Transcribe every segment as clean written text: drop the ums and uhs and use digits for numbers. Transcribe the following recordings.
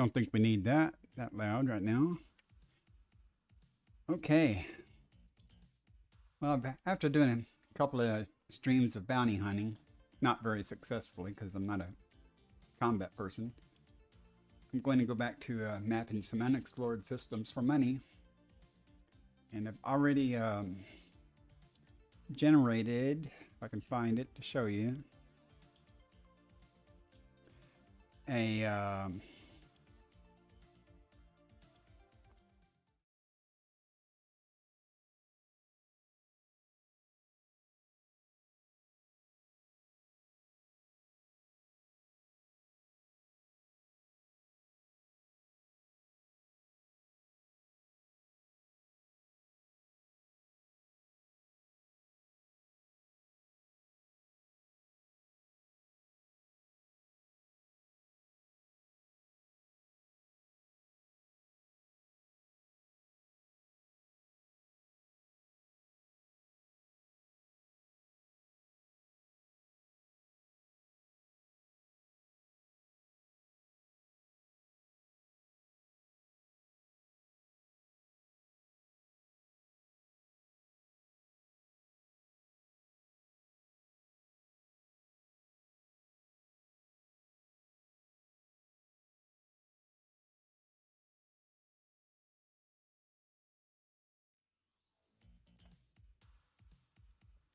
Don't think we need that loud right now. Okay. Well, after doing a couple of streams of bounty hunting, not very successfully because I'm not a combat person, I'm going to go back to mapping some unexplored systems for money. And I've already generated, if I can find it to show you, a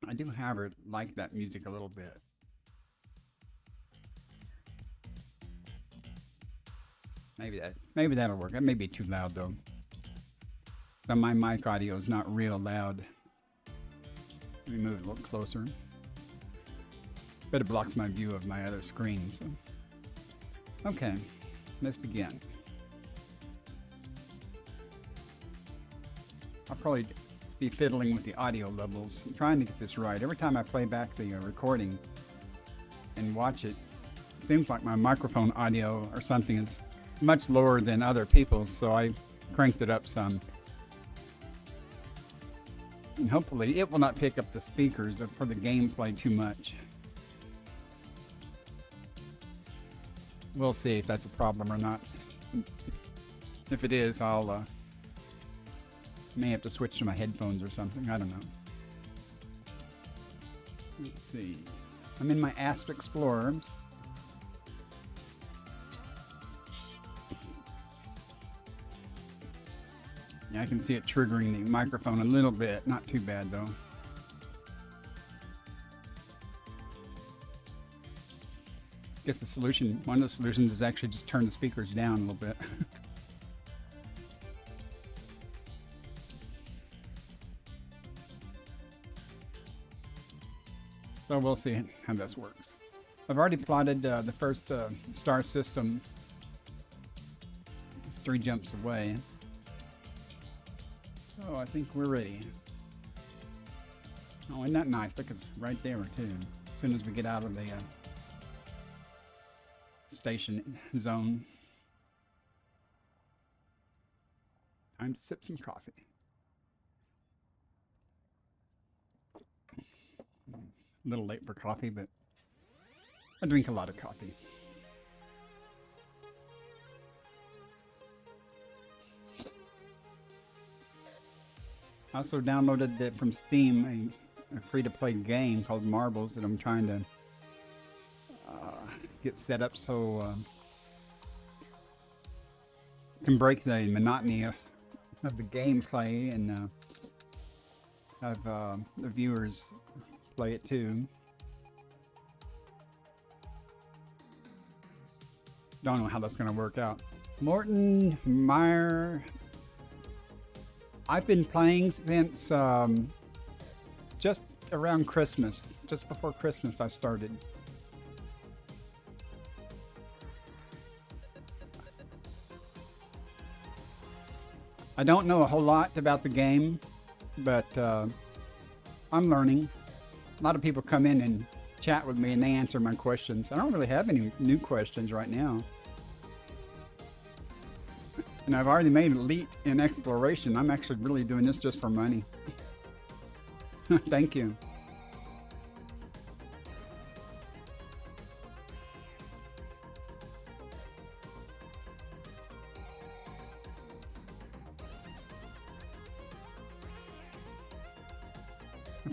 I do, however, like that music a little bit. Maybe that'll work. That may be too loud though. So my mic audio is not real loud. Let me move it a little closer. But it blocks my view of my other screen. So. Okay, let's begin. I'll probably be fiddling with the audio levels, trying to get this right. Every time I play back the recording and watch it, it seems like my microphone audio or something is much lower than other people's, so I cranked it up some. And hopefully it will not pick up the speakers for the gameplay too much. We'll see if that's a problem or not. If it is, I'll may have to switch to my headphones or something. I don't know. Let's see. I'm in my Asp Explorer. Yeah, I can see it triggering the microphone a little bit. Not too bad though. Guess the solution, one of the solutions is actually just turn the speakers down a little bit. So we'll see how this works. I've already plotted the first star system. It's 3 jumps away. So I think we're ready. Oh, isn't that nice? Look, it's right there too. As soon as we get out of the station zone. Time to sip some coffee. A little late for coffee, but I drink a lot of coffee. I also downloaded it from Steam, a free-to-play game called Marbles that I'm trying to get set up so can break the monotony of the gameplay and have the viewers play it too. Don't know how that's going to work out. Morton Meyer. I've been playing since just around Christmas. Just before Christmas I started. I don't know a whole lot about the game, but I'm learning. A lot of people come in and chat with me and they answer my questions. I don't really have any new questions right now. And I've already made elite in exploration. I'm actually really doing this just for money. Thank you.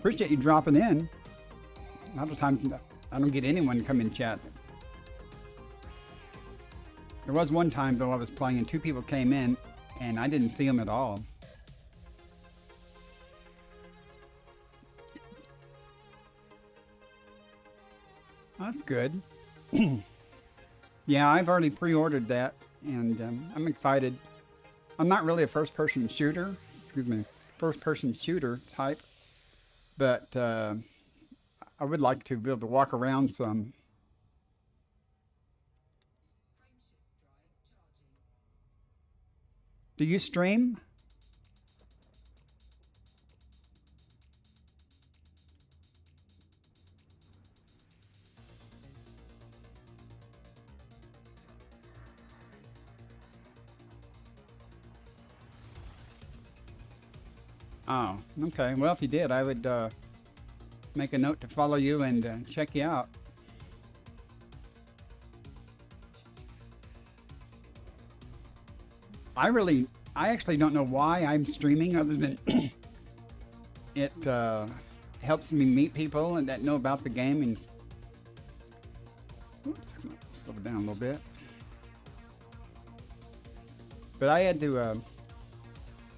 Appreciate you dropping in. A lot of times I don't get anyone to come in chat. There was one time though I was playing and 2 people came in and I didn't see them at all. That's good. Yeah, I've already pre-ordered that and I'm excited. I'm not really a first-person shooter. Excuse me. First-person shooter type. But I would like to be able to walk around some. Do you stream? Oh, okay. Well, if you did, I would make a note to follow you and check you out. I actually don't know why I'm streaming other than it helps me meet people and that know about the game and oops, slow it down a little bit. But I had to,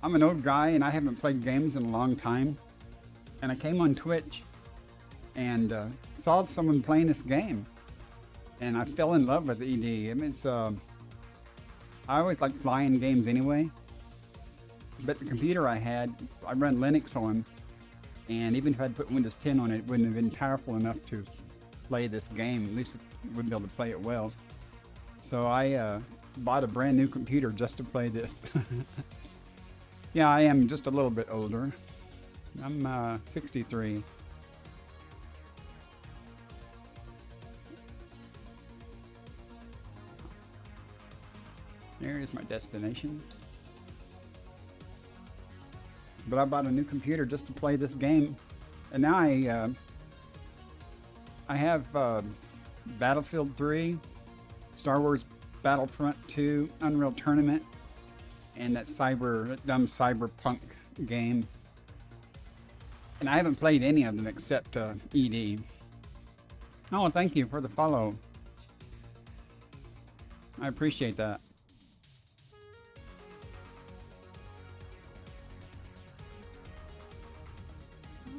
I'm an old guy and I haven't played games in a long time. And I came on Twitch and saw someone playing this game. And I fell in love with ED. I mean, it's, I always like flying games anyway. But the computer I had, I run Linux on. And even if I'd put Windows 10 on it, it wouldn't have been powerful enough to play this game. At least I wouldn't be able to play it well. So I bought a brand new computer just to play this. Yeah, I am just a little bit older. I'm 63. There is my destination. But I bought a new computer just to play this game. And now I have Battlefield 3, Star Wars Battlefront 2, Unreal Tournament, and that dumb cyberpunk game. And I haven't played any of them except ED. Oh, thank you for the follow. I appreciate that.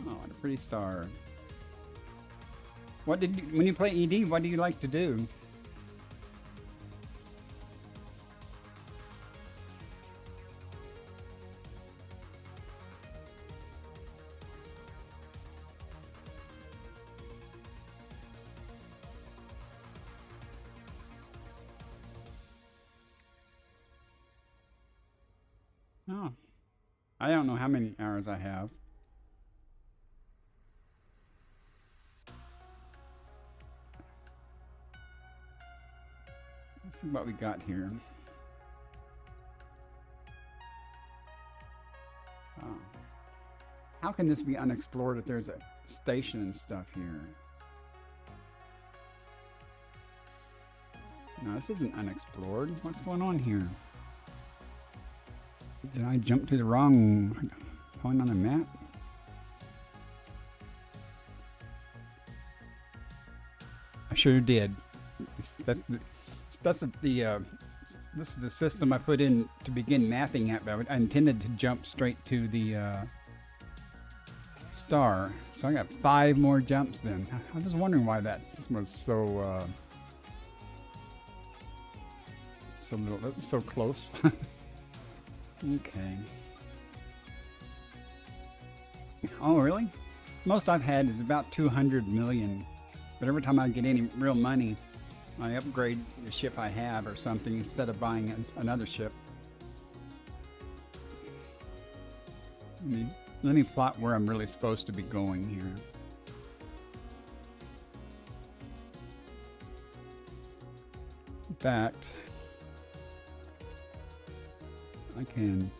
Oh, what a pretty star. What did you, when you play ED, what do you like to do? Oh, I don't know how many hours I have. Let's see what we got here. Oh. How can this be unexplored if there's a station and stuff here? No, this isn't unexplored. What's going on here? Did I jump to the wrong point on the map? I sure did. This is the system I put in to begin mapping at, but I intended to jump straight to the star. So I got 5 more jumps then. I was wondering why that was so so close. Okay. Oh, really? Most I've had is about 200 million. But every time I get any real money, I upgrade the ship I have or something instead of buying another ship. Let me plot where I'm really supposed to be going here. In fact, I can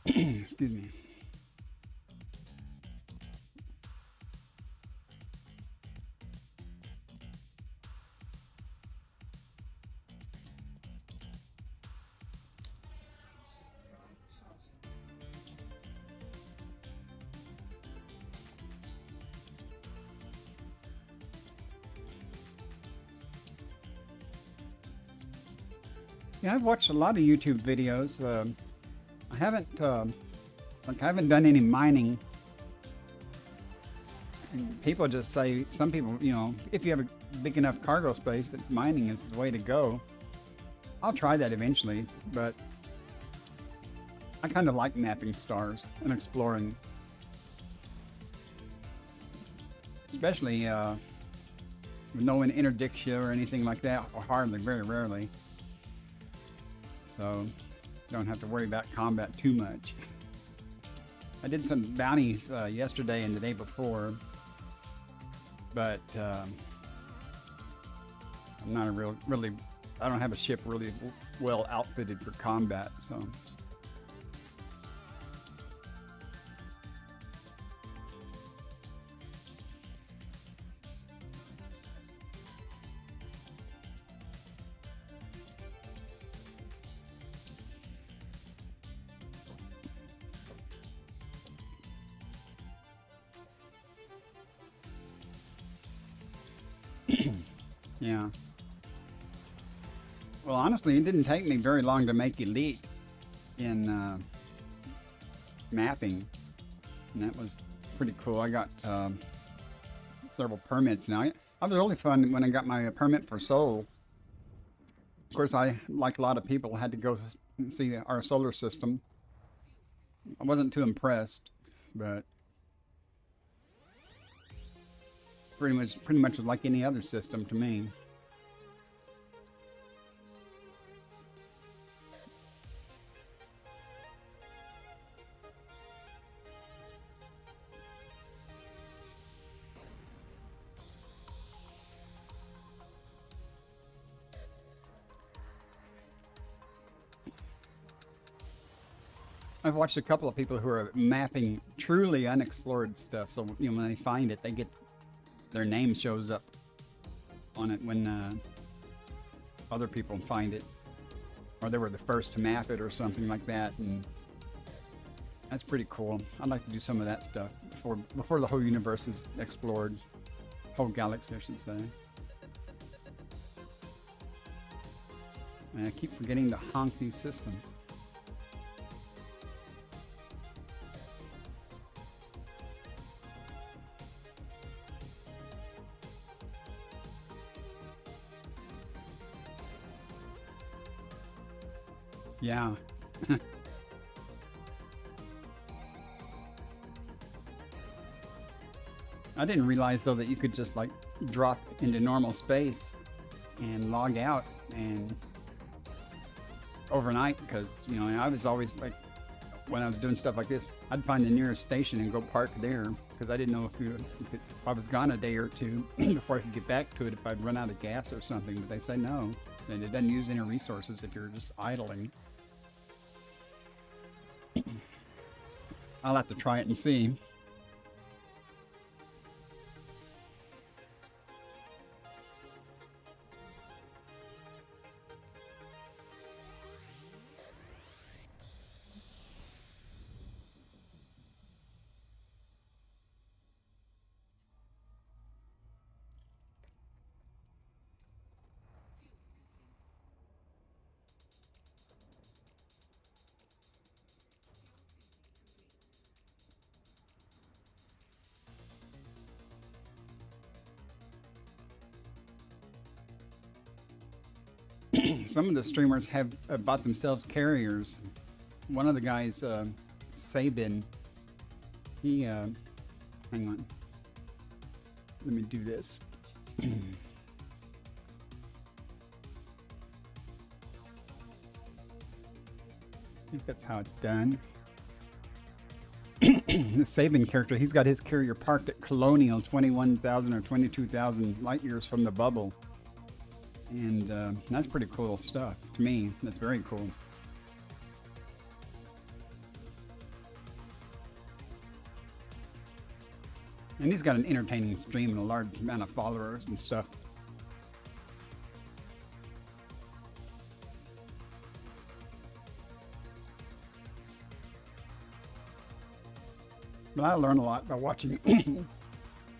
Excuse me. Yeah, I've watched a lot of YouTube videos. I haven't done any mining. And people just say, some people, you know, if you have a big enough cargo space, that mining is the way to go. I'll try that eventually, but I kind of like mapping stars and exploring, especially with no interdiction or anything like that, or hardly, very rarely. So don't have to worry about combat too much. I did some bounties yesterday and the day before, but I'm not really, I don't have a ship really well outfitted for combat, so. Yeah. Well, honestly, it didn't take me very long to make elite in mapping, and that was pretty cool. I got several permits now. I was really fun when I got my permit for Sol. Of course, I, like a lot of people, had to go see our solar system. I wasn't too impressed, but pretty much was like any other system to me. I've watched a couple of people who are mapping truly unexplored stuff, so you know, when they find it, they get their name shows up on it when other people find it, or they were the first to map it or something like that, and that's pretty cool. I'd like to do some of that stuff before the whole universe is explored, whole galaxy, I should say. And I keep forgetting to honk these systems. Yeah. I didn't realize though that you could just like drop into normal space and log out and overnight, because you know I was always like, when I was doing stuff like this, I'd find the nearest station and go park there, because I didn't know if I was gone a day or two before I could get back to it, if I'd run out of gas or something. But they say no, that it doesn't use any resources if you're just idling. I'll have to try it and see. Some of the streamers have bought themselves carriers. One of the guys, Sabin, he, hang on, let me do this. I think that's how it's done. The Sabin character, he's got his carrier parked at Colonial, 21,000 or 22,000 light years from the bubble. And that's pretty cool stuff. To me, that's very cool. And he's got an entertaining stream and a large amount of followers and stuff. But I learn a lot by watching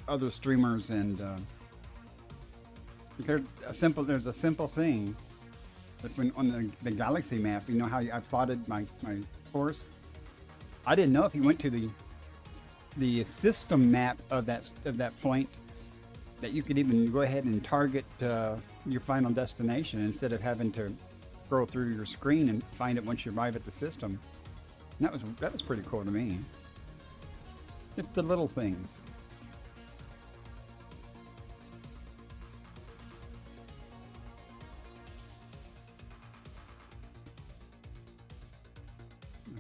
other streamers, and there's a simple thing that when on the galaxy map, you know how I plotted my course. I didn't know if you went to the system map of that point that you could even go ahead and target your final destination instead of having to scroll through your screen and find it once you arrive at the system. And that was pretty cool to me. Just the little things.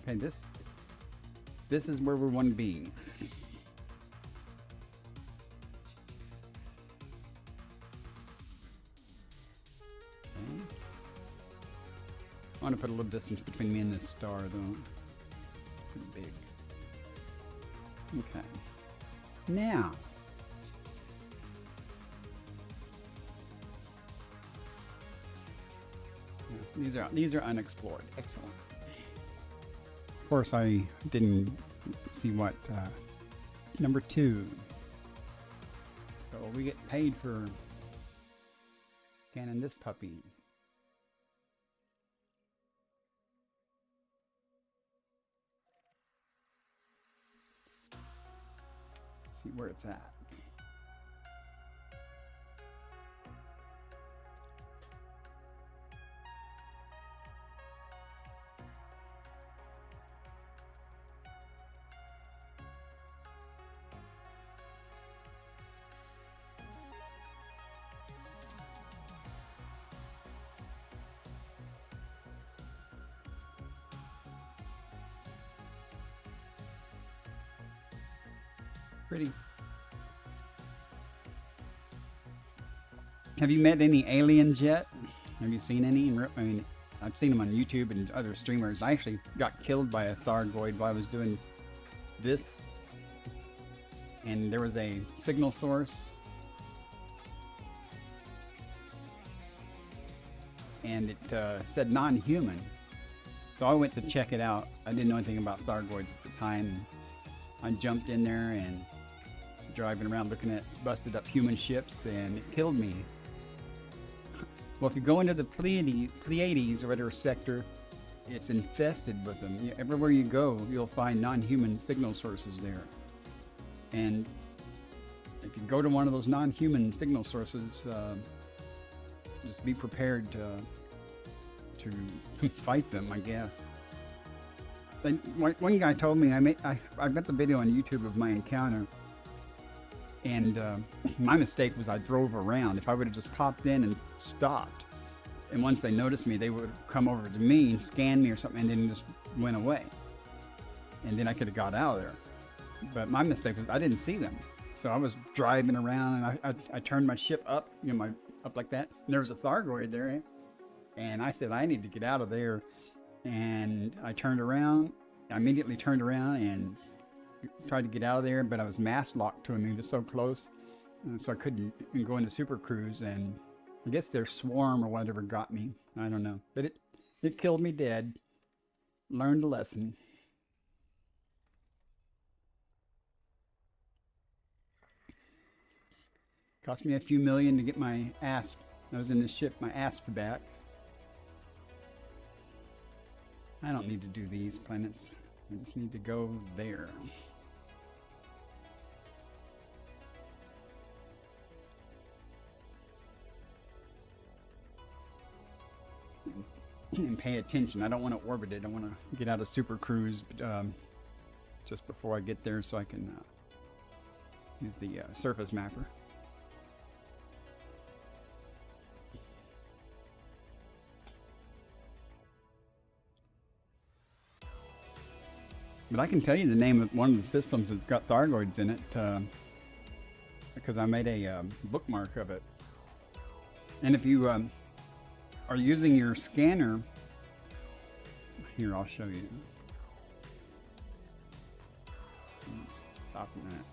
Okay, this is where we want to be. Okay. I want to put a little distance between me and this star, though. Pretty big. Okay. Now. These are unexplored. Excellent. Of course, I didn't see what number 2. So we get paid for scanning this puppy. Let's see where it's at. Pretty. Have you met any aliens yet? Have you seen any? I mean, I've seen them on YouTube and other streamers. I actually got killed by a Thargoid while I was doing this. And there was a signal source. And it said non-human. So I went to check it out. I didn't know anything about Thargoids at the time. I jumped in there and driving around looking at busted up human ships, and it killed me. Well, if you go into the Pleiades or whatever sector, it's infested with them. Everywhere you go, you'll find non-human signal sources there. And if you go to one of those non-human signal sources, just be prepared to fight them, I guess. One guy told me, I got the video on YouTube of my encounter, and my mistake was I drove around. If I would have just popped in and stopped, and once they noticed me, they would come over to me and scan me or something, and then just went away. And then I could have got out of there. But my mistake was I didn't see them. So I was driving around, and I turned my ship up, up like that, and there was a Thargoid there, and I said, I need to get out of there. And I turned around. I immediately turned around and tried to get out of there, but I was mass locked to him. He was so close, and so I couldn't go into Super Cruise. And I guess their swarm or whatever got me. I don't know, but it killed me dead. Learned a lesson. Cost me a few million to get my ASP. I was in the ship, my ASP back. I don't need to do these planets. I just need to go there. And pay attention. I don't want to orbit it. I want to get out of Super Cruise just before I get there, so I can use the surface mapper. But I can tell you the name of one of the systems that's got Thargoids in it, because I made a bookmark of it. And if you are using your scanner, here, I'll show you. Stop a minute.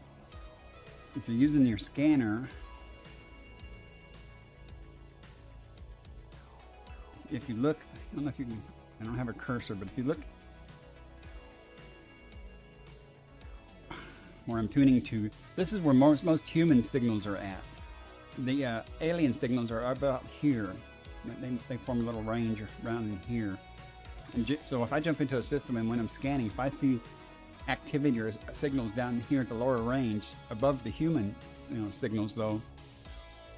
if you're using your scanner, if you look, I don't know if you can, I don't have a cursor, but if you look where I'm tuning to, this is where most human signals are at. The alien signals are about here. They form a little range around in here. And so if I jump into a system and when I'm scanning, if I see activity or signals down here at the lower range above the human signals, though,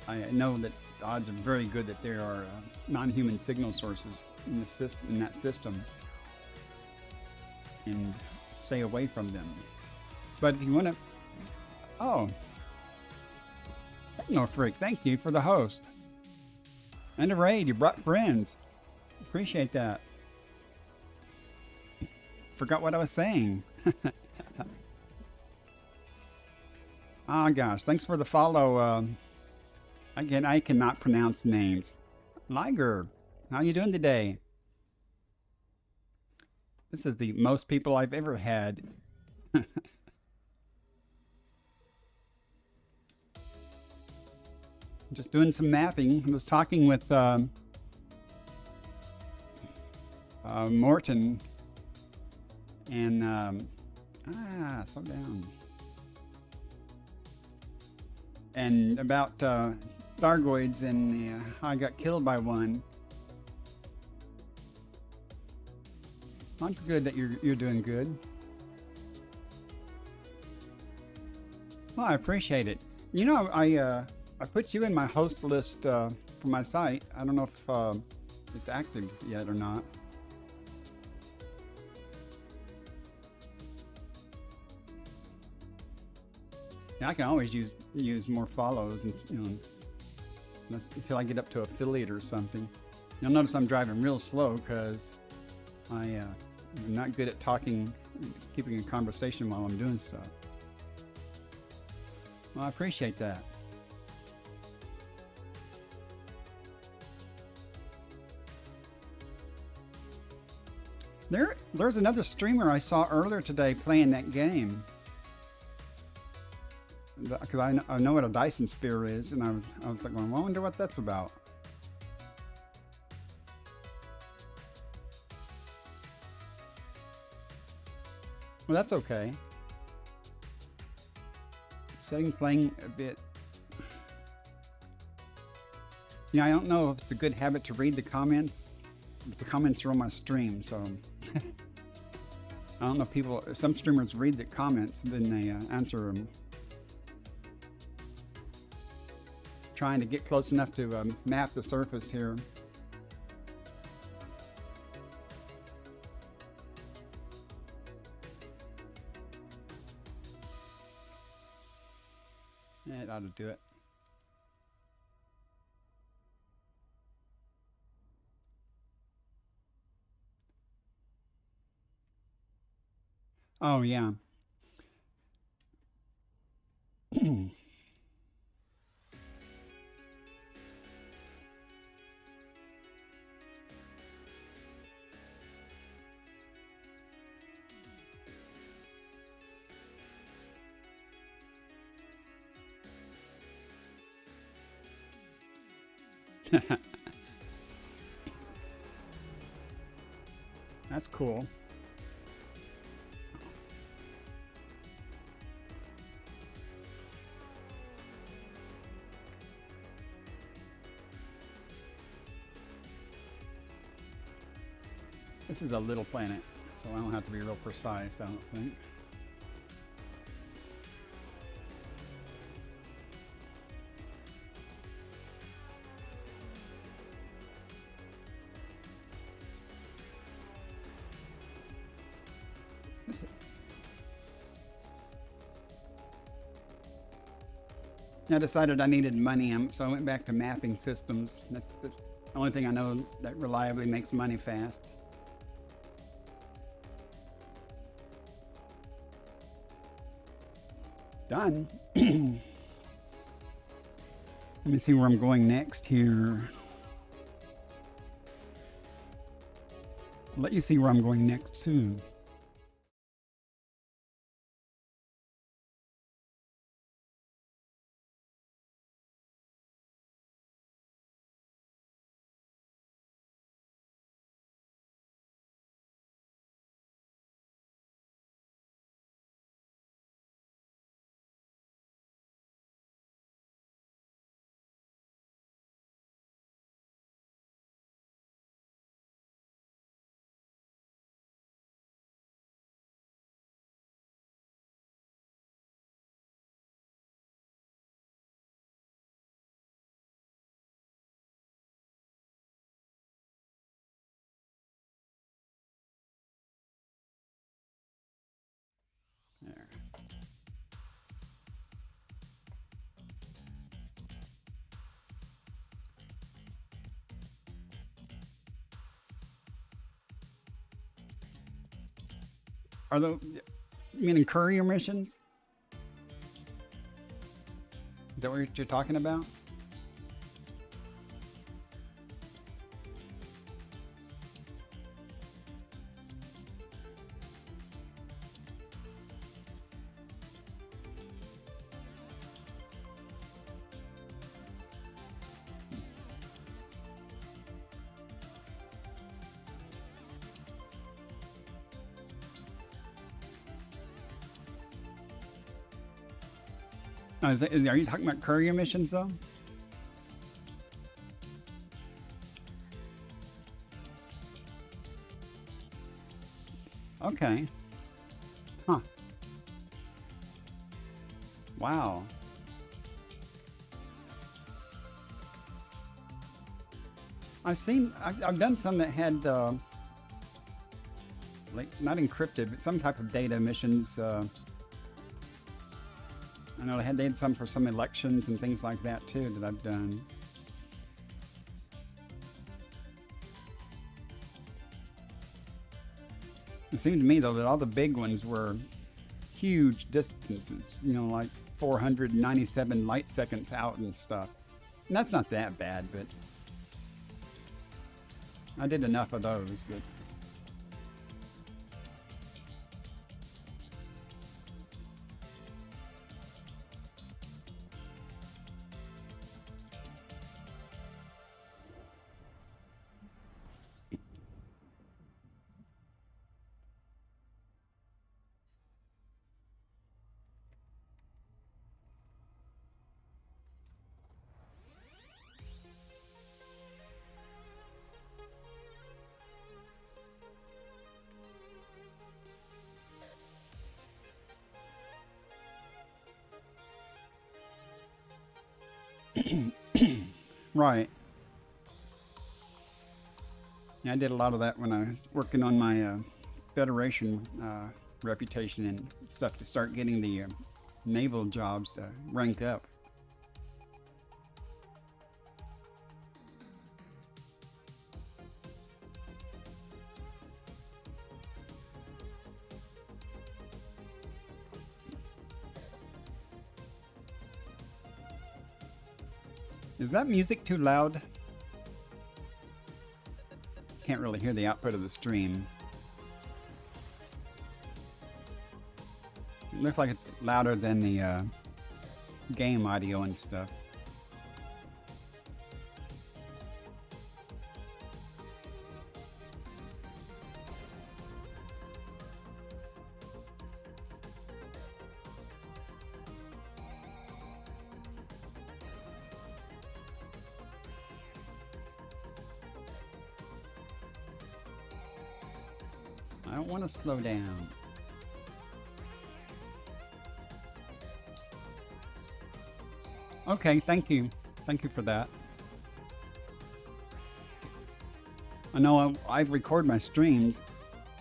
I know that the odds are very good that there are non-human signal sources in that system, and stay away from them. But if you want to, oh, no freak, thank you for the host and a raid. You brought friends. Appreciate that. Forgot what I was saying. Oh gosh, thanks for the follow. Again, I cannot pronounce names. Liger, how you doing today? This is the most people I've ever had. Just doing some mapping. I was talking with Morton and slow down. And about Thargoids and how I got killed by one. Well, it's good that you're doing good. Well, I appreciate it. You know, I put you in my host list for my site. I don't know if it's active yet or not. Yeah, I can always use more follows, and until I get up to affiliate or something. You'll notice I'm driving real slow because I'm not good at talking, keeping a conversation while I'm doing stuff. Well, I appreciate that. There's another streamer I saw earlier today playing that game. Because I know what a Dyson Sphere is, and I was like, well, I wonder what that's about. Well, that's okay. Setting playing a bit. I don't know if it's a good habit to read the comments. The comments are on my stream, so I don't know if some streamers read the comments, then they answer them. Trying to get close enough to map the surface here. It ought to do it. Oh, yeah. That's cool. This is a little planet, so I don't have to be real precise, I don't think. I decided I needed money, so I went back to mapping systems. That's the only thing I know that reliably makes money fast. Done. Let me see where I'm going next here. I'll let you see where I'm going next soon. Are those, you mean courier missions? Is that what you're talking about? Are you talking about courier missions though? Okay. Huh. Wow. I've done some that had, like, not encrypted, but some type of data missions. I know they had some for some elections and things like that too that I've done. It seemed to me though that all the big ones were huge distances, you know, like 497 light seconds out and stuff. And that's not that bad, but I did enough of those, but right. Yeah, I did a lot of that when I was working on my Federation reputation and stuff to start getting the naval jobs to rank up. Is that music too loud? Can't really hear the output of the stream. It looks like it's louder than the game audio and stuff. I don't want to slow down. Okay, thank you. Thank you for that. I know I record my streams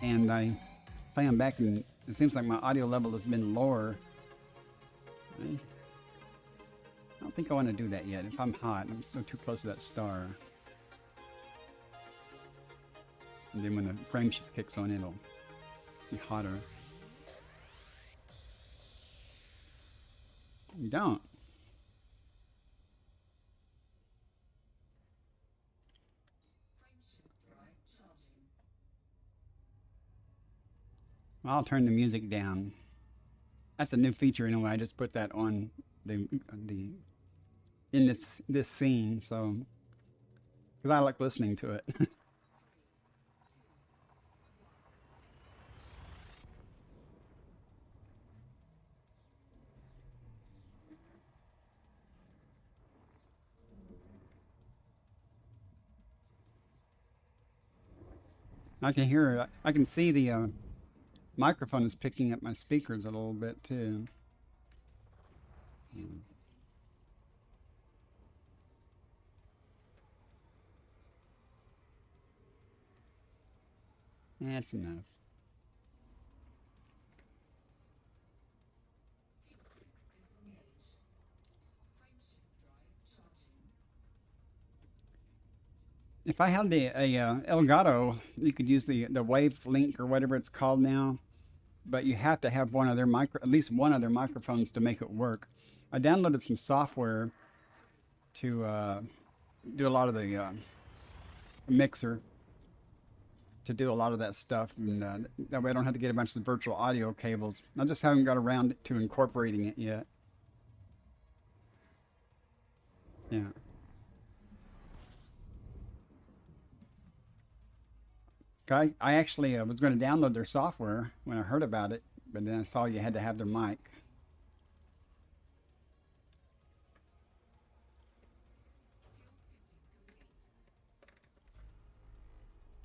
and I play them back and it seems like my audio level has been lower. I don't think I want to do that yet. If I'm hot, I'm still too close to that star. And then when the frame shift kicks on, it'll be hotter. You don't. I'll turn the music down. That's a new feature anyway. I just put that on the in this scene, so because I like listening to it. I can hear. I can see the microphone is picking up my speakers a little bit too. That's enough. If I had the Elgato, you could use the Wave Link or whatever it's called now. but you have to have one of their at least one of their microphones to make it work. I downloaded some software to do a lot of the mixer to do a lot of that stuff, and that way I don't have to get a bunch of virtual audio cables. I just haven't got around to incorporating it yet. Yeah. I actually was going to download their software when I heard about it, but then I saw you had to have their mic.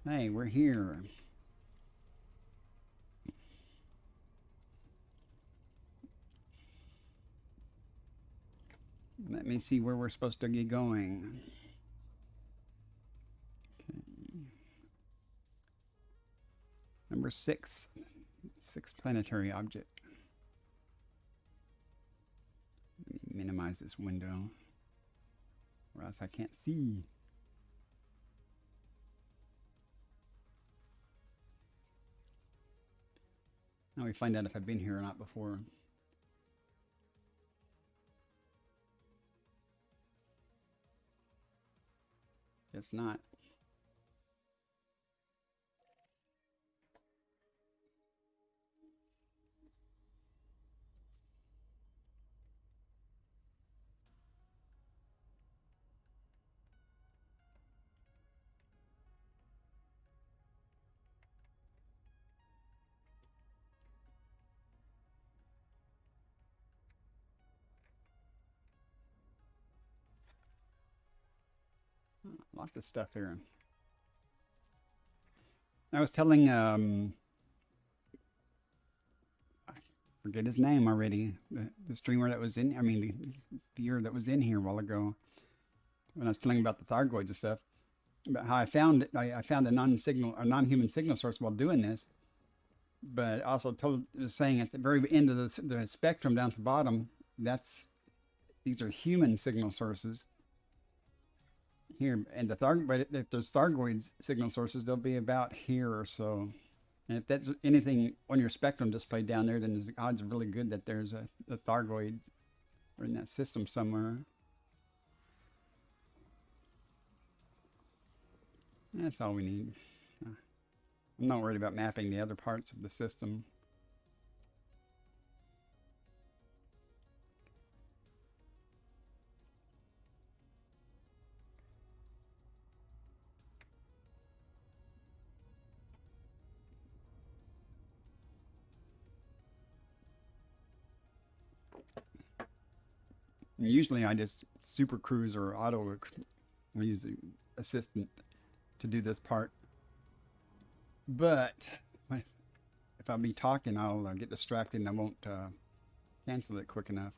Hey, we're here. Let me see where we're supposed to get going. Okay. Number 6. 6 planetary object. Let me minimize this window, or else I can't see. Now we find out if I've been here or not before. Guess not. Lots of stuff here. I was telling, I forget his name already, the streamer that was in, I mean, the viewer that was in here a while ago, when I was telling about the Thargoids and stuff, about how I found it. I found a non-human signal source while doing this, but also saying at the very end of the spectrum down at the bottom, these are human signal sources. Here, and but if there's Thargoid signal sources, they'll be about here or so. And if that's anything on your spectrum displayed down there, then the odds are really good that there's a Thargoid in that system somewhere. That's all we need. I'm not worried about mapping the other parts of the system. And usually I just super cruise or auto use the assistant to do this part. But if I'll be talking, I'll get distracted and I won't cancel it quick enough.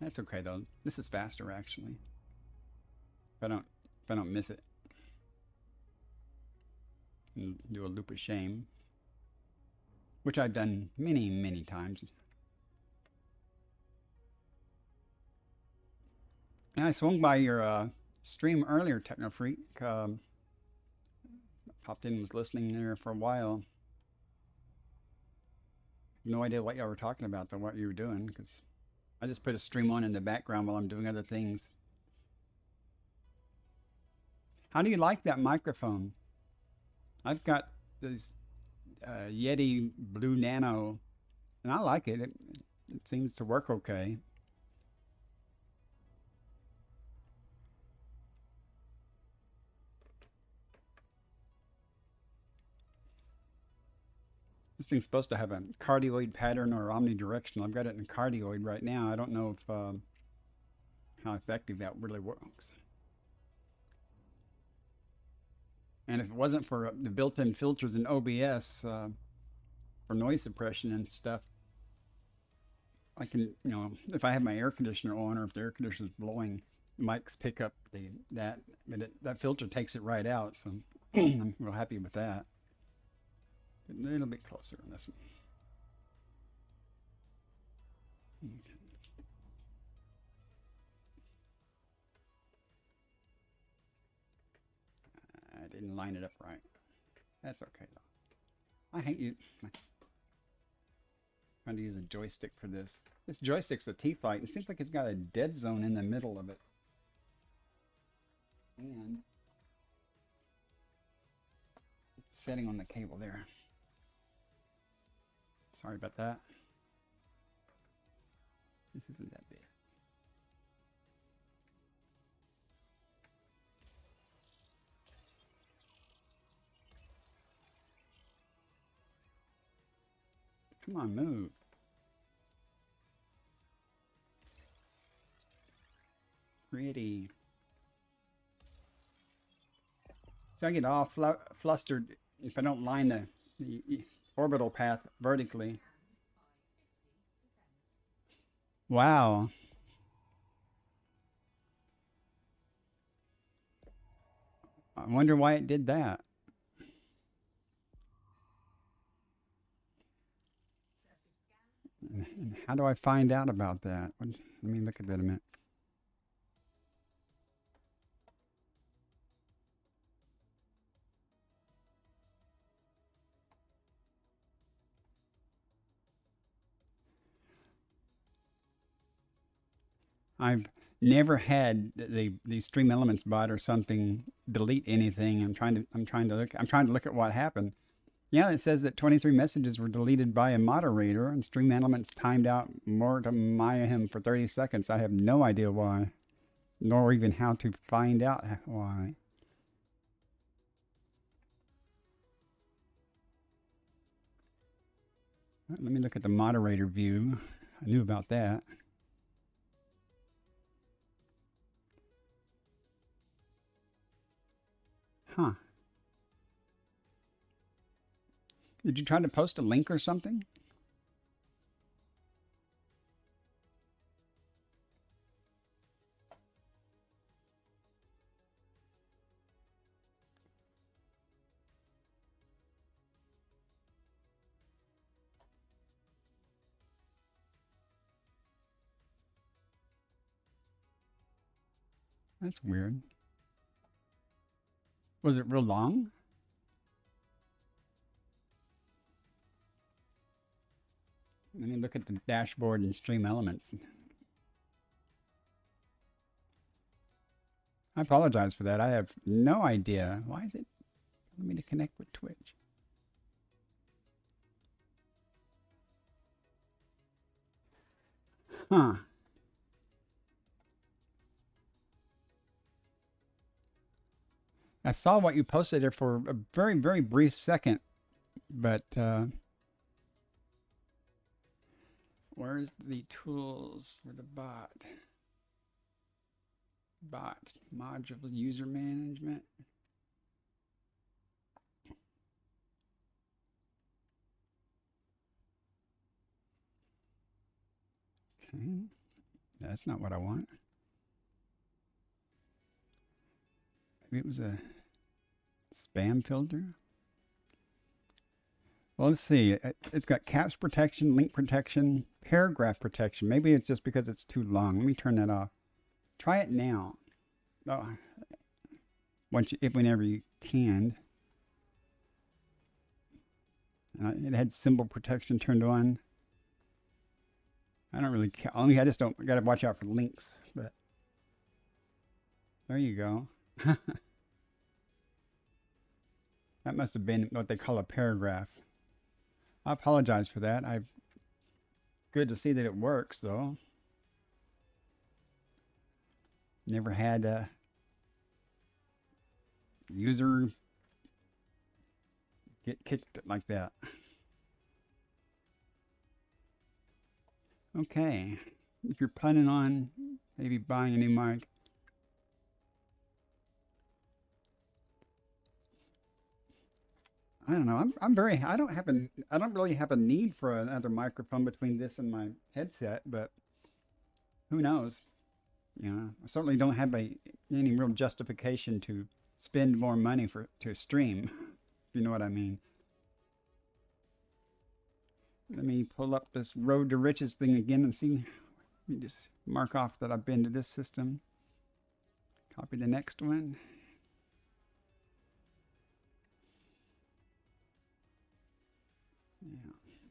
That's okay though. This is faster actually. If I don't miss it. And do a loop of shame, which I've done many times. And I swung by your stream earlier, Techno Freak. Popped in and was listening there for a while. No idea what y'all were talking about or what you were doing, because I just put a stream on in the background while I'm doing other things. How do you like that microphone? I've got this Yeti Blue Nano, and I like it. It seems to work okay. This thing's supposed to have a cardioid pattern or omnidirectional. I've got it in cardioid right now. I don't know if how effective that really works. And if it wasn't for the built-in filters in OBS for noise suppression and stuff, I can, if I have my air conditioner on or if the air conditioner is blowing, the mics pick up that filter takes it right out. So I'm real happy with that. A little bit closer on this one. Okay. I didn't line it up right. That's okay though. I hate you. Trying to use a joystick for this. This joystick's a T-Flight. It seems like it's got a dead zone in the middle of it. And it's setting on the cable there. Sorry about that. This isn't that big. Come on, move. Pretty. So I get all flustered if I don't line the orbital path vertically. Wow. I wonder why it did that. And how do I find out about that? Let me look at that a minute. I've never had the Stream Elements bot or something delete anything. I'm trying to look at what happened. Yeah, it says that 23 messages were deleted by a moderator, and Stream Elements timed out more to him for 30 seconds. I have no idea why, nor even how to find out why. Let me look at the moderator view. I knew about that. Huh. Did you try to post a link or something? That's weird. Was it real long? Let me look at the dashboard and Stream Elements. I apologize for that. I have no idea. Why is it telling me to connect with Twitch? Huh. I saw what you posted there for a very, very brief second, but where's the tools for the bot? Bot module user management. Okay, that's not what I want. Maybe it was a spam filter. Well, let's see. It's got caps protection, link protection, paragraph protection. Maybe it's just because it's too long. Let me turn that off. Try it now. Oh, whenever you can. It had symbol protection turned on. I don't really care. I just don't got to watch out for links. But there you go. That must have been what they call a paragraph. I apologize for that. Good to see that it works, though. Never had a user get kicked like that. Okay. If you're planning on maybe buying a new mic, I don't know. I don't really have a need for another microphone between this and my headset, but who knows? You know, I certainly don't have any real justification to spend more money to stream, if you know what I mean. Let me pull up this Road to Riches thing again and see. Let me just mark off that I've been to this system. Copy the next one.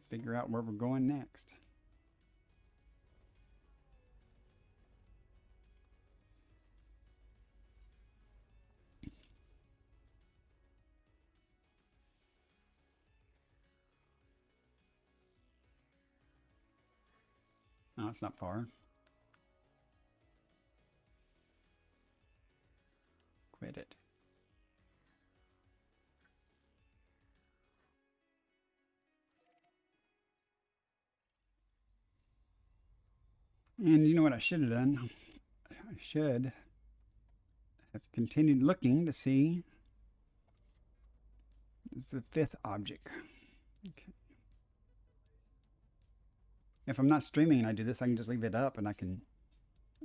figure out where we're going next. Oh, it's not far. Quit it. And you know what I should have done? I should have continued looking to see. It's the fifth object. Okay. If I'm not streaming and I do this, I can just leave it up and I can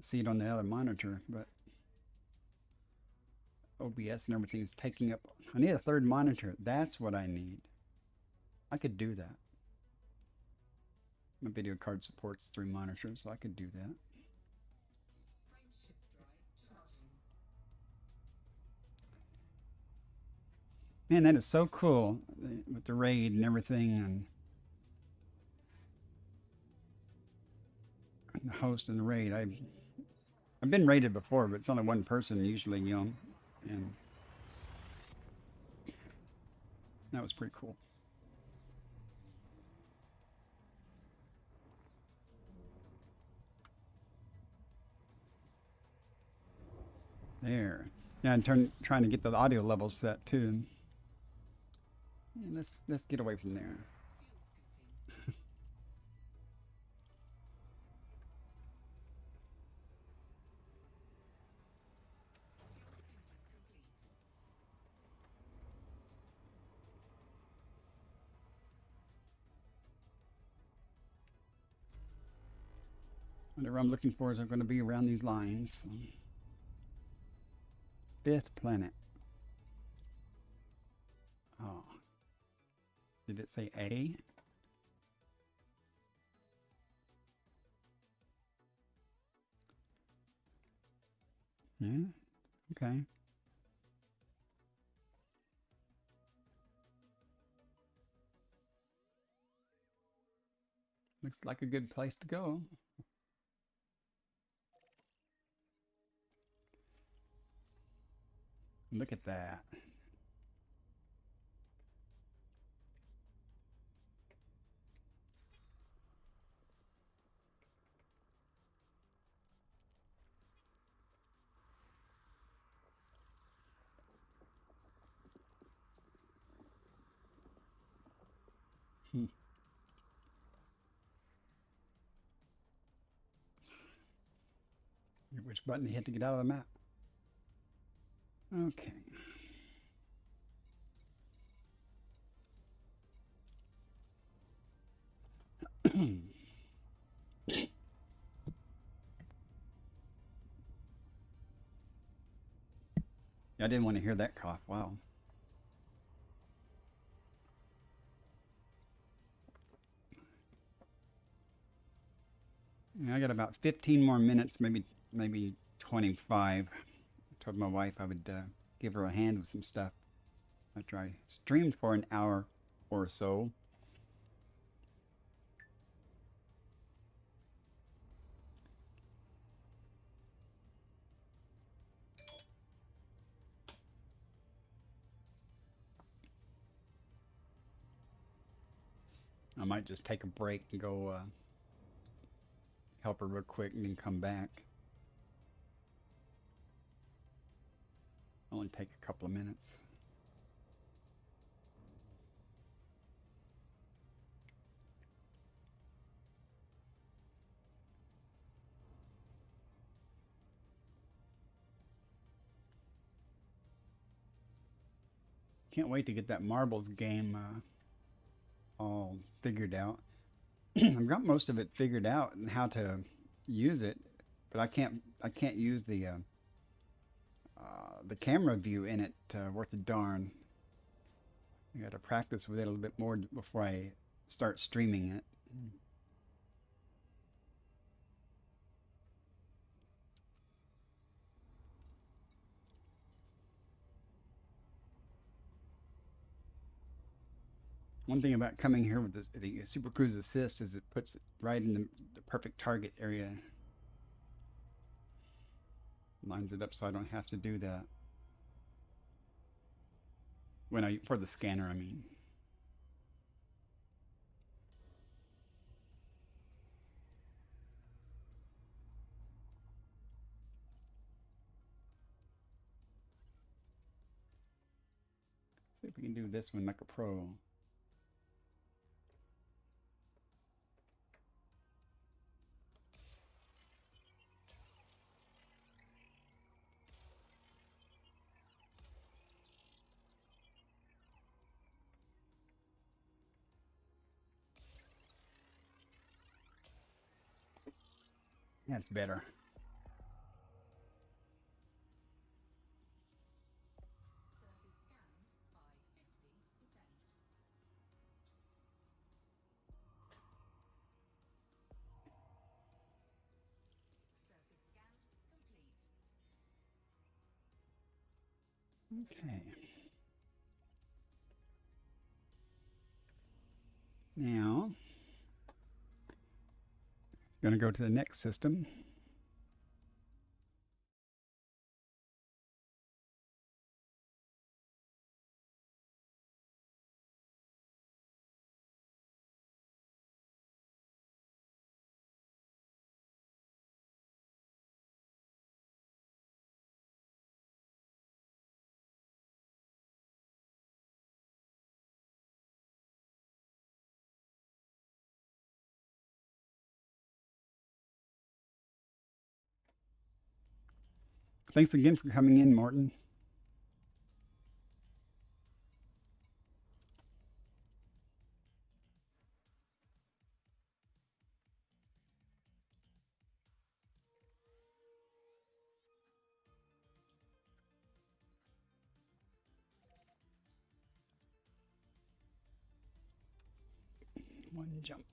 see it on the other monitor. But OBS and everything is taking up. I need a third monitor. That's what I need. I could do that. My video card supports 3 monitors, so I could do that. Man, that is so cool with the raid and everything, and the host and the raid. I've been raided before, but it's only one person usually, you know, and that was pretty cool. There. Yeah, I'm trying to get the audio levels set too. Yeah, let's get away from there. Whatever I'm looking for is going to be around these lines. 5th planet. Oh. Did it say A? Yeah. Okay. Looks like a good place to go. Look at that. Which button to hit to get out of the map? Okay. I didn't want to hear that cough. Wow. I got about 15 more minutes, maybe 25. I told my wife I would give her a hand with some stuff after I streamed for an hour or so. I might just take a break and go help her real quick and then come back. Only take a couple of minutes. Can't wait to get that marbles game all figured out. I've got most of it figured out and how to use it, but I can't use the camera view in it worth a darn. I got to practice with it a little bit more before I start streaming it. One thing about coming here with the Super Cruise Assist is it puts it right in the perfect target area. Lines it up so I don't have to do that. For the scanner, I mean. See if we can do this one like a pro. That's better. Okay. Now, going to go to the next system. Thanks again for coming in, Morton. One jump.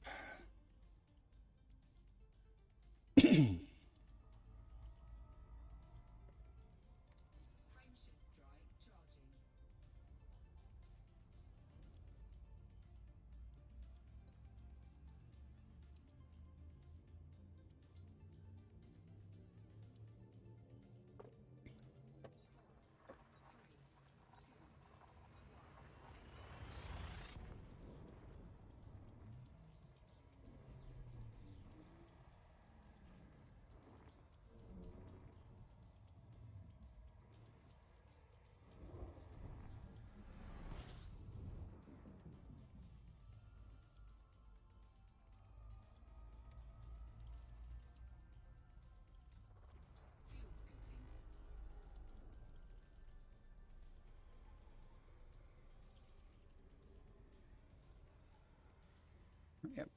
Yep,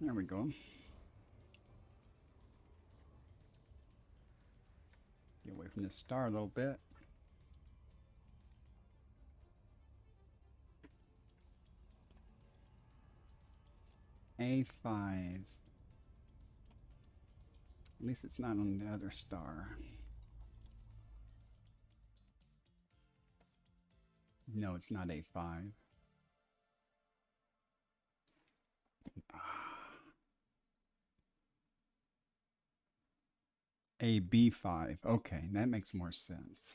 there we go. Get away from this star a little bit. A5. At least it's not on the other star. No, it's not A5. AB5. Okay, that makes more sense.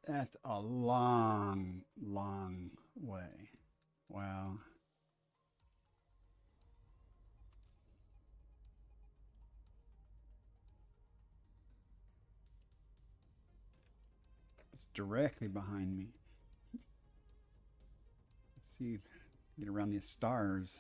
That's a long, long way. Wow. It's directly behind me. Let's see if I get around these stars.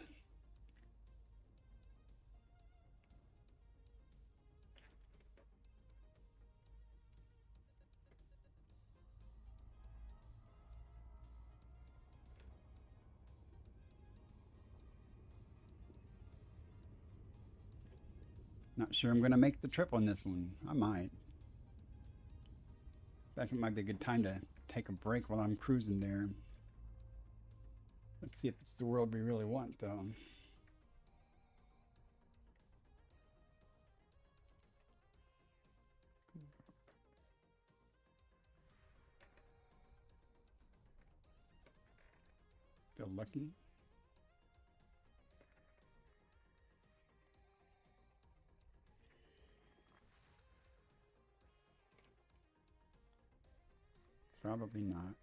Not sure I'm going to make the trip on this one. I might. fact, it might be a good time to take a break while I'm cruising there. Let's see if it's the world we really want, though. Feel lucky. Probably not.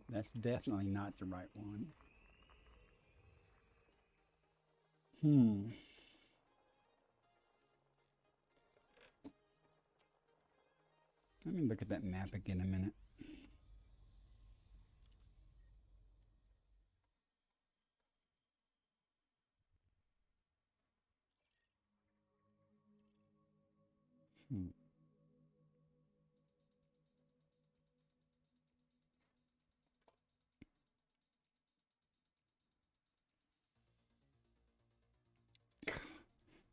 That's definitely not the right one. Let me look at that map again a minute.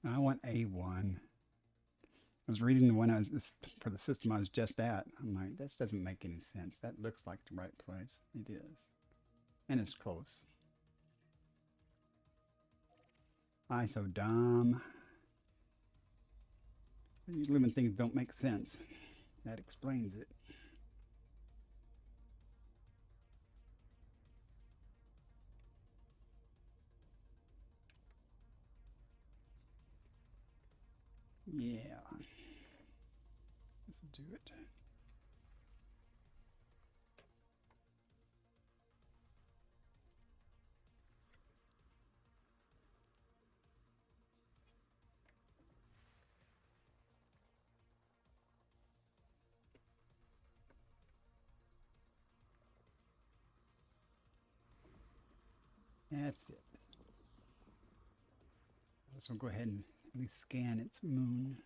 I want A1. I was reading the one I was for the system I was just at. I'm like, this doesn't make any sense. That looks like the right place. It is. And it's close. I so dumb. Usually when things don't make sense, that explains it. Yeah. Let's do it. That's it. So we'll go ahead and at least scan its moon.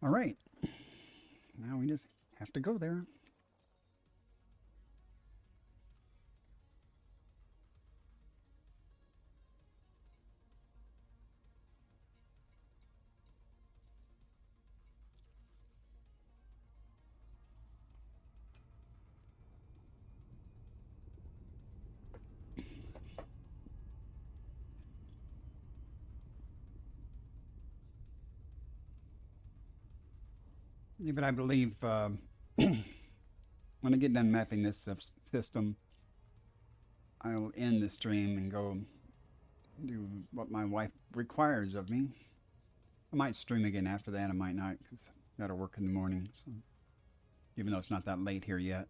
All right. Now we just have to go there. Yeah, but I believe when I get done mapping this system, I'll end the stream and go do what my wife requires of me. I might stream again after that. I might not because I got to work in the morning. So, even though it's not that late here yet,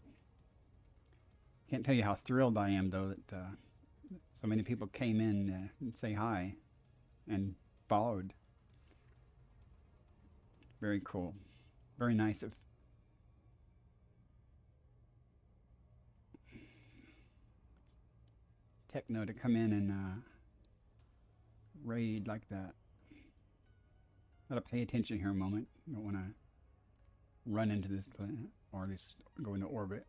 can't tell you how thrilled I am though that so many people came in and say hi and followed. Very cool. Very nice of Techno to come in and raid like that. Gotta pay attention here a moment. Don't want to run into this planet or at least go into orbit.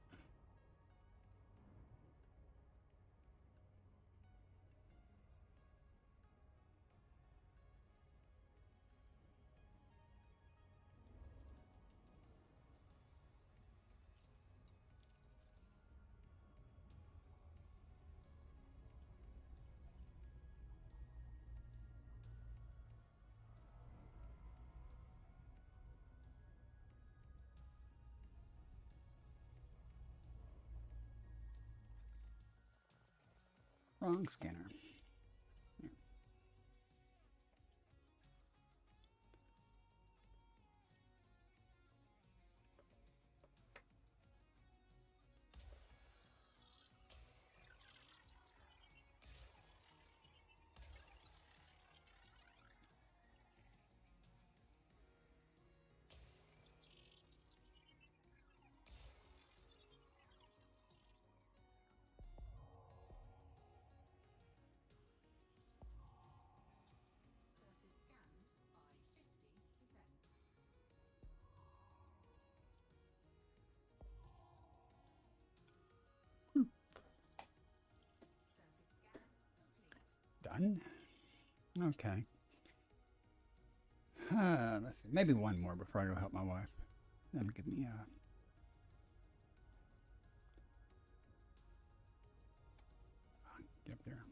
Wrong scanner. one. Okay. Let's see. Maybe one more before I go help my wife. That'll give me get up there.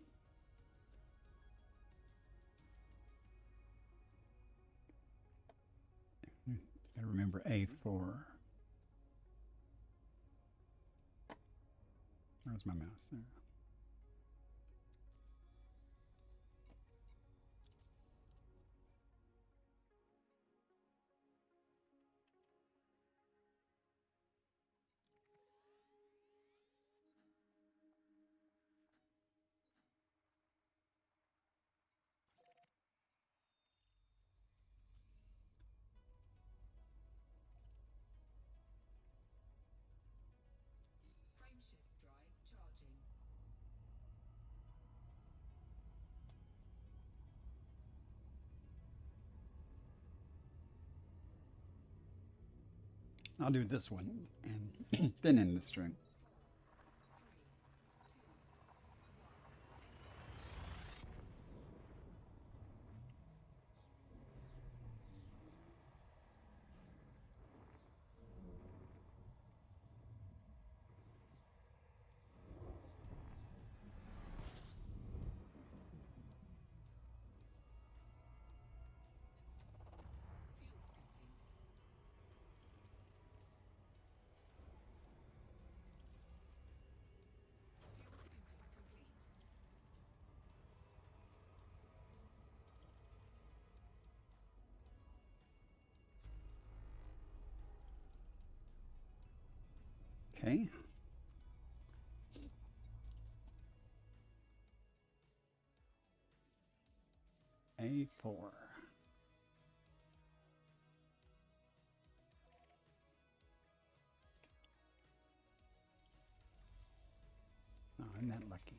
Gotta remember A4. Where's my mouse? There. Frameshift drive charging. I'll do this one and then end the stream. 3, 2, 1. Okay. A4. Oh, I'm not lucky.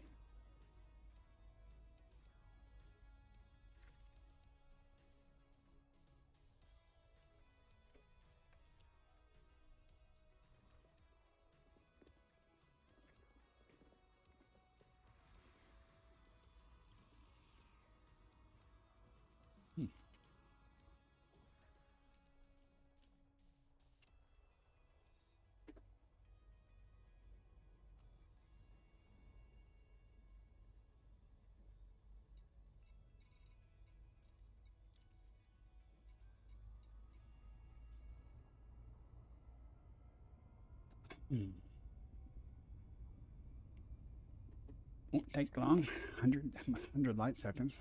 Won't take long. 100 light seconds.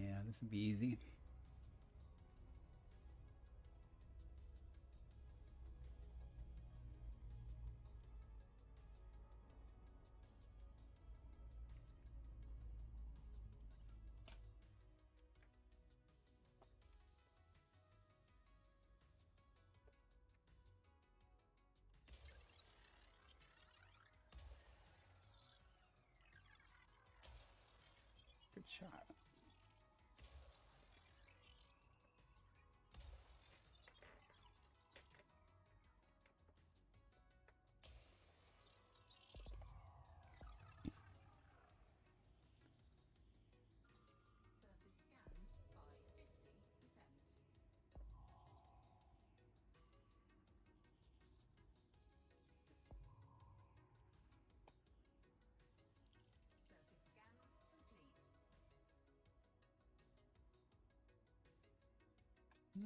Yeah, this will be easy. Good shot. Surface scanned by 50%. Surface scan complete.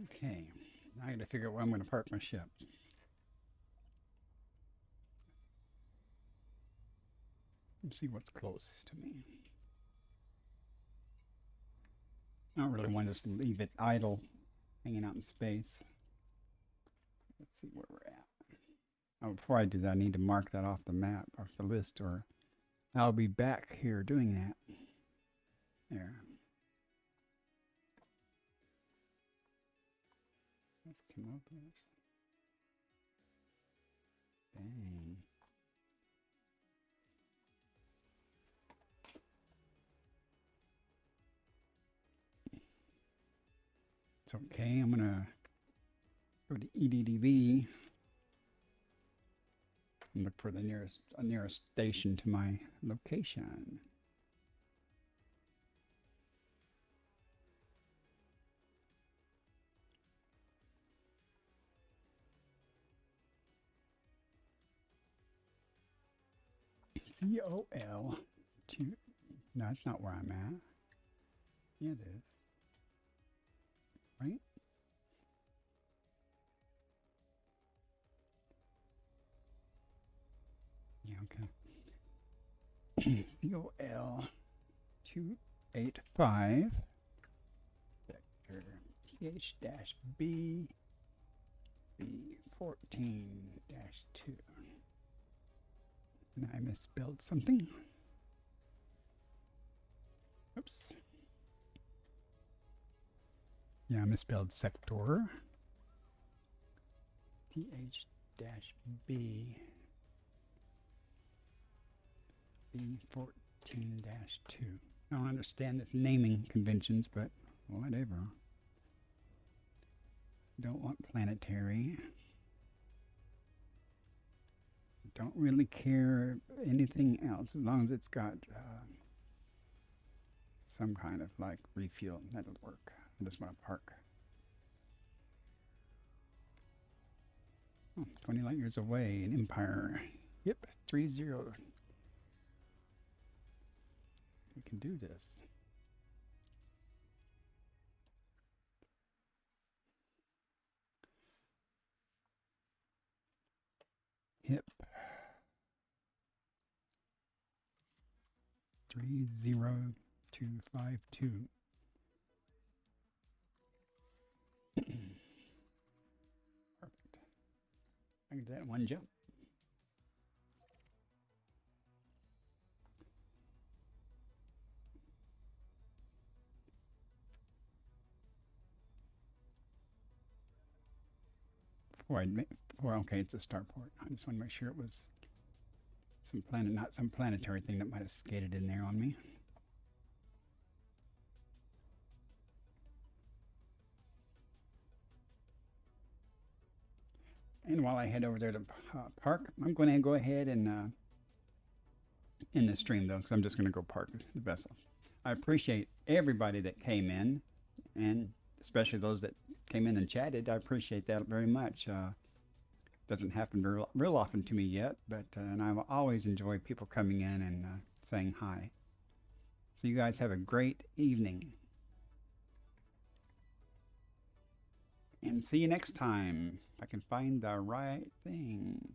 Okay, now I gotta figure out where I'm gonna park my ship. Let's see what's close to me. I don't really want to just leave it idle, hanging out in space. Let's see where we're at. Oh, before I do that, I need to mark that off the map, off the list, or I'll be back here doing that. There. Let's come up with this. Dang. It's okay. I'm gonna go to EDDB and look for the nearest station to my location. COL 2. No, that's not where I'm at. Yeah, it is. Right? Yeah, okay. COL 285 sector PH-B B14-2. And I misspelled something. Oops. Yeah, I misspelled sector. TH-B B14-2. I don't understand this naming conventions, but whatever. Don't want planetary. Don't really care anything else as long as it's got some kind of like refuel. That'll work. I just want to park. Oh, 20 light years away in Empire. Yep, 30. We can do this. Hip 30252. Perfect. I can do that in one jump. Okay, it's a starport. I just want to make sure it was some planet, not some planetary thing that might have skated in there on me. And while I head over there to park, I'm going to go ahead and end the stream though, because I'm just going to go park the vessel. I appreciate everybody that came in, and especially those that came in and chatted. I appreciate that very much. Doesn't happen real often to me yet, but and I always enjoy people coming in and saying hi. So you guys have a great evening. And see you next time. If I can find the right thing.